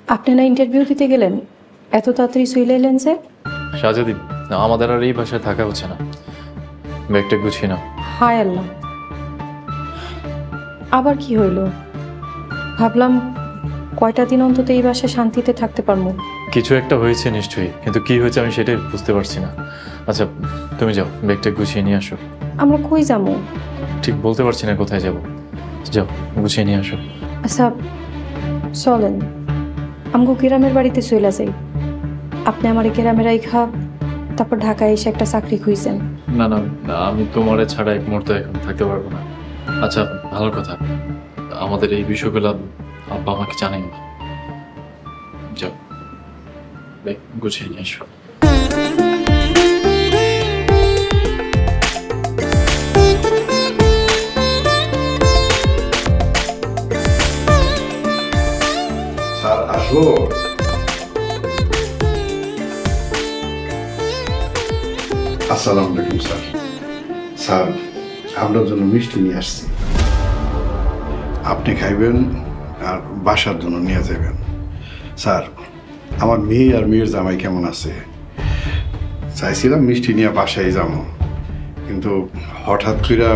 আপনি না ইন্টারভিউ দিতে গেলেন, এত তাড়াতাড়ি চলে এলেন যে? শাহজাদি, আমাদের আর এই বাসায় থাকা হচ্ছে না, ব্যাগটা গুছিয়ে নাও। হায় আল্লাহ, আবার কি হইল? ভাবলাম কয়টা দিন অন্তত এই বাসায় শান্তিতে থাকতে পারবো। কিছু একটা হয়েছে নিশ্চয়ই, কিন্তু কি হয়েছে আমি সেটাই বুঝতে পারছি না। আচ্ছা তুমি যাও, ব্যাগটা গুছিয়ে নিয়ে আসো। আমরা কই যাবো? ঠিক বলতে পারছি না কোথায় যাব। যাও গুছিয়ে নিয়ে আসো। আচ্ছা চলেন, আমগো গ্রামের বাড়িতে চলে যাই। আপনি আমার গ্রামের আইখা তারপর ঢাকায় এসে একটা চাকরি খুঁজছেন। না না, আমি তোমার ছাড়া এক মুহূর্তে এখন থাকতে পারবো না। আচ্ছা ভালো কথা, আমাদের এই বিষয়গুলো আব্বা আমাকে জানাই না। যাও ব্যাগ গুছিয়ে নিয়ে আসো। স্যার আসবো? আসসালামু আলাইকুম স্যার। স্যার আপনার জন্য মিষ্টি নিয়ে আসছি, আপনি খাইবেন আর বাসার জন্য নিয়ে যাবেন। স্যার আমার মেয়ে আর মেয়ের জামাই কেমন আছে? চাইছিলাম মিষ্টি নিয়ে বাসায় যাবো, কিন্তু হঠাৎ করে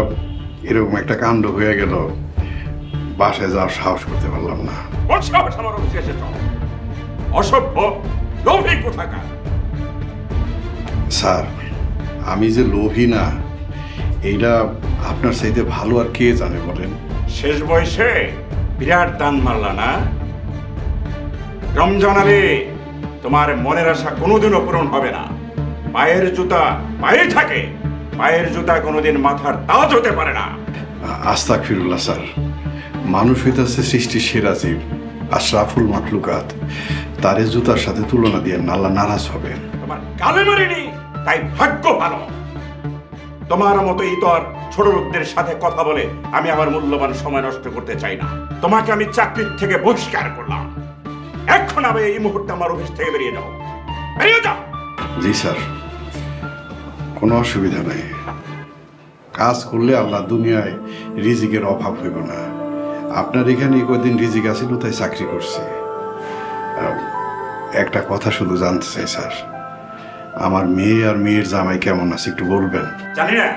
এরকম একটা কাণ্ড হয়ে গেল, বাসায় যাওয়ার সাহস করতে পারলাম না। অসভ্য লোভী কোথাকার! স্যার আমি যে লোভী না, এইটা আপনার চাইতে ভালো আর কে জানে বলেন? শেষ বয়সে বিরাট দান মারলা না রমজান আলী, তোমার মনের আশা কোনোদিনও পূরণ হবে না। পায়ের জুতা পায়ে থাকে, পায়ের জুতা কোনোদিন মাথার তাজ হতে পারে না। আস্তাগফিরুল্লাহ স্যার, মানুষ হইতেছে সৃষ্টির সেরা জীব, আশরাফুল মাখলুকাত, তারে জুতার সাথে তুলনা দিয়ে আল্লাহ নারাজ হবে। তোমার গালে মারিনি তাই ভাগ্য ভালো। তোমার মতো ইতর ছোট লোকদের সাথে কথা বলে আমি আমার মূল্যবান সময় নষ্ট করতে চাই না। তোমাকে আমি চাকরির থেকে বহিষ্কার করলাম, এখন আমি এই মুহূর্তে আমার অফিস থেকে বেরিয়ে যাও, বেরিয়ে যাও। জি স্যার, কোনো অসুবিধা নাই। কাজ করলে আল্লাহ দুনিয়ায় রিজিকের অভাব হইব না। আপনার এখানে কয়েকদিন রিজিক আছিল তাই চাকরি করছি। একটা কথা শুধু জানতে চাই স্যার, আমার মেয়ে আর মেয়ের জামাই কেমন আছে একটু বলবেন? জানি না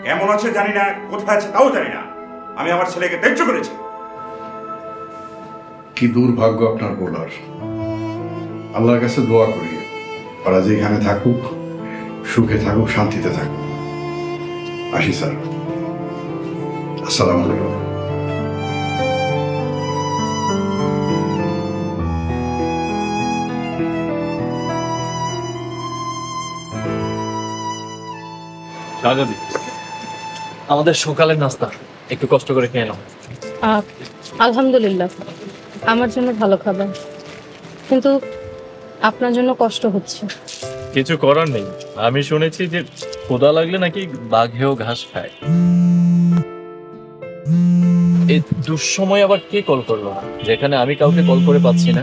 কেমন আছে, জানি না কোথায় আছে তাও জানি না। আমি আমার ছেলেকে ত্যায্য করেছি। কি দুর্ভাগ্য আপনার বলার। আল্লাহর কাছে দোয়া করি ওরা যেখানে থাকুক সুখে থাকুক, শান্তিতে থাকুক। আসি স্যার, আসসালামু আলাইকুম। শাহজাদি, আমাদের সকালের নাস্তা একটু কষ্ট করে খেয়ে নাও। আলহামদুলিল্লাহ, আমার জন্য ভালো খাবার, কিন্তু আপনার জন্য কষ্ট হচ্ছে। কিছু করার নেই, আমি শুনেছি যে ক্ষুধা লাগলে নাকি বাঘেও ঘাস খায়। এই দুঃসময় আবার কে কল করলো, যেখানে আমি কাউকে কল করে পাচ্ছি না।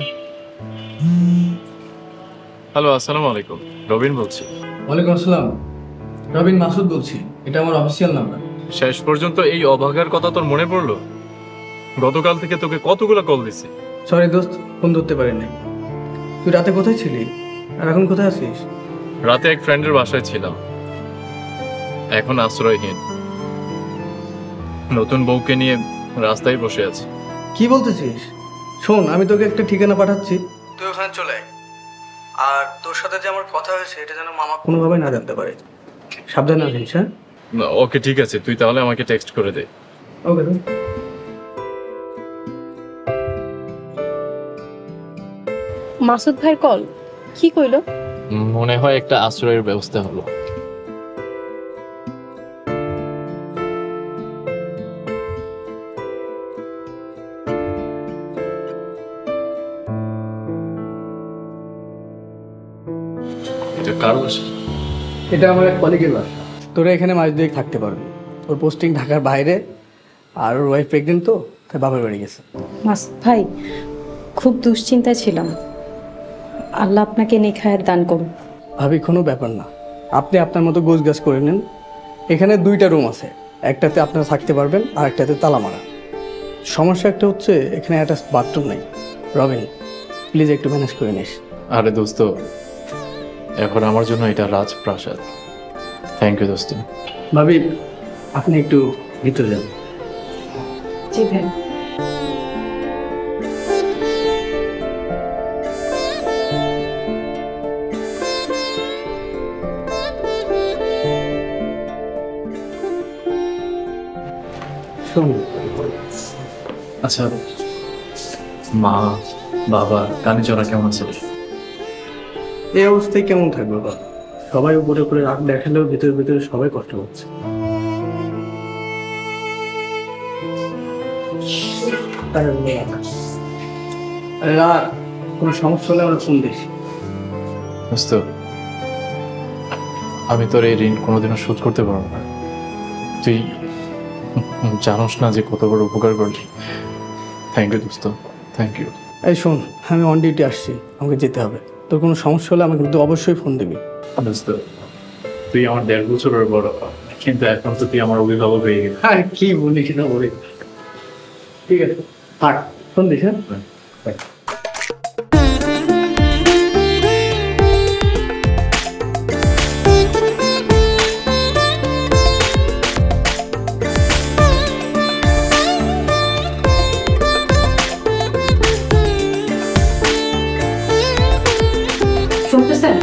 হ্যালো, আসসালামু আলাইকুম, রবিন বলছি। ওয়ালাইকুম আসসালাম, রবিন মাসুদ বলছি, এটা আমার অফিসিয়াল নাম্বার। শেষ পর্যন্ত এই অভাগার কথা তোর মনে পড়লো? গতকাল থেকে তোকে কতগুলো কল দিছি। সরি দোস্ত, ফোন ধরতে পারিনি। তুই রাতে কোথায় ছিলি আর এখন কোথায় আছিস? রাতে এক ফ্রেন্ডের বাসায় ছিলাম, এখন আশ্রয়হীন। নতুন বউকে নিয়ে রাস্তায় বসে আছি। কি বলতেছিস? শোন, আমি তোকে একটা ঠিকানা পাঠাচ্ছি, তুই ওখানে চলে আয়। আর তোর সাথে যে আমার কথা হয়েছে এটা যেন মামা কোনোভাবে না জানতে পারে। সাবধানে আছিস, হ্যাঁ? ওকে ঠিক আছে, তুই তাহলে আমাকে টেক্সট করে দে। ওকে। মাসুদ ভাইয়ের কল, কি কইল? মনে হয় একটা আশ্রয়ের ব্যবস্থা হলো। এটা কার বাসা? এটা আমার এক কলিগের বাসা। তোরা এখানে মাস দুয়েক থাকতে পারবি। ওর পোস্টিং ঢাকার বাইরে, আর ওর ওয়াইফ প্রেগনেন্ট, তো তাই বাবার বাড়ি গেছে। মাসুদ ভাই, খুব দুশ্চিন্তায় ছিলাম, আল্লাহ আপনাকে নেখায়ের দান করুন। ভাবি কোনো ব্যাপার না, আপনি আপনার মতো গোছ গাছ করে নেন। এখানে দুইটা রুম আছে, একটাতে আপনারা থাকতে পারবেন আর একটাতে তালা মারা। সমস্যা একটা হচ্ছে এখানে অ্যাটাচ বাথরুম নেই। রবিন, প্লিজ একটু ম্যানেজ করে নিস। আরে দোস্ত, এখন আমার জন্য এটা রাজপ্রাসাদ। থ্যাংক ইউ দোস্ত। ভাবি আপনি একটু ভিতরে যান। জি ভাই। শোন, আচ্ছা, মা বাবা কানিজরা কেমন আছে? এই অবস্থায় কেমন থাকবে বাবা? সবাই উপরে উপরে রাগ দেখালেও ভিতরে ভিতরে সবাই কষ্ট পাচ্ছে। আরে রাগ, কোনো সমস্যা হলে আমরা ফোন দিস। দোস্ত, আমি তোর এই ঋণ কোনোদিনও শোধ করতে পারবো না। তুই জানোস না যে কত বড় উপকার করলি। থ্যাংক ইউ দোস্ত, থ্যাংক ইউ। এই শোন, আমি অন ডিউটি আসছি, আমাকে যেতে হবে। তোর কোনো সমস্যা হলে আমাকে কিন্তু অবশ্যই ফোন দিবি। দোস্ত, তুই আমার 1.5 বছরের বড়, কিন্তু এখন তো তুই আমার অভিভাবক হয়ে গেলি। আর কি বলিস না বলি। ঠিক আছে, থাক, ফোন দিস। হ্যাঁ, শুনতেছেন?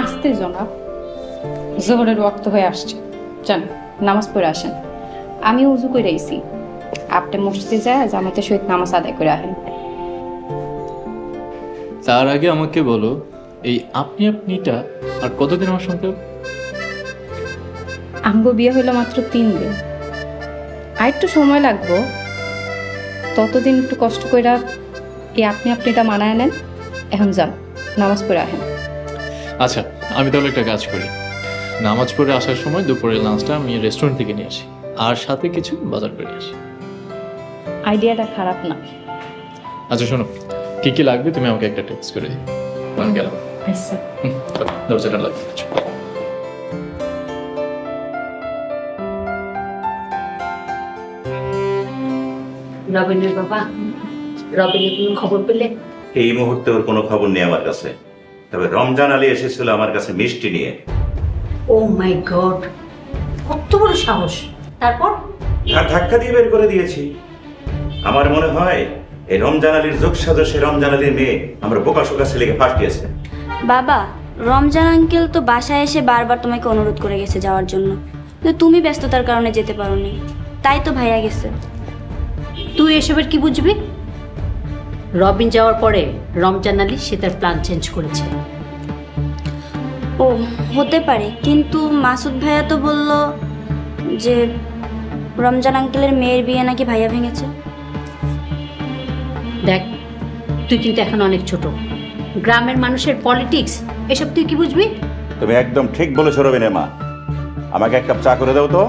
আসতে জনাব, জোহরের ওয়াক্ত হয়ে আসছে। যান নামাজ পড়ে আসেন। আমি উজু করে আইছি, আপনি মসজিদে যায় জামাতের সহিত নামাজ আদায় করে আসেন। তার আগে আমাকে বলো, এই আপনি আপনিটা আর কতদিন আমার সঙ্গে? আমগো বিয়ে হইলো মাত্র 3 দিন, আর একটু সময় লাগবো। ততদিন একটু কষ্ট কইরা এই আপনি আপনিটা মানায় নেন। এখন যান নামাজ পড়ে আসেন। আচ্ছা, আমি তাহলে একটা কাজ করি, নামাজ পড়ে আসার সময় দুপুরের লাঞ্চটা আমি রেস্টুরেন্ট থেকে নিয়ে আসি, আর সাথে কিছু বাজার করে নিয়ে আসি। আইডিয়াটা খারাপ না। আচ্ছা শোনো, কি কি লাগবে তুমি আমাকে একটা টেক্সট করে দিও। আমি গেলাম। আচ্ছা। চলো, দরজাটা লাগিয়ে দিচ্ছি। রবিনের বাবা, রবিনের কোনো খবর পেলে? এই মুহূর্তে ওর কোনো খবর নেই আমার কাছে। তবে রমজান আলী এসেছিল আমার কাছে মিষ্টি নিয়ে। ও মাই গড, কত বড় সাহস! তারপর? আর ধাক্কা দিয়ে বের করে দিয়েছি। আমার মনে হয় এই রমজান আলীর যোগসাজশে রমজান আলীর মেয়ে আমার বোকাশোকা ছেলেকে ফাঁসিয়েছে। বাবা, রমজান আঙ্কেল তো বাসায় এসে বারবার তোমাকে অনুরোধ করে গেছে যাওয়ার জন্য, কিন্তু তুমি ব্যস্ততার কারণে যেতে পারোনি, তাই তো ভাইয়া গেছে। তুই এসবের কি বুঝবি? রবিন যাওয়ার পরে রমজান আলী সে তার প্ল্যান চেঞ্জ করেছে। ও হতে পারে, কিন্তু মাসুদ ভাইয়া তো বলল যে রমজান আঙ্কেলের মেয়ের বিয়ে নাকি ভাইয়া ভেঙেছে। দেখ, তুই কিন্তু এখন অনেক ছোট, গ্রামের মানুষের পলিটিক্স এসব তুই কি বুঝবি? তুমি একদম ঠিক বলেছো রবিনের মা। আমাকে এক কাপ চা করে দাও তো।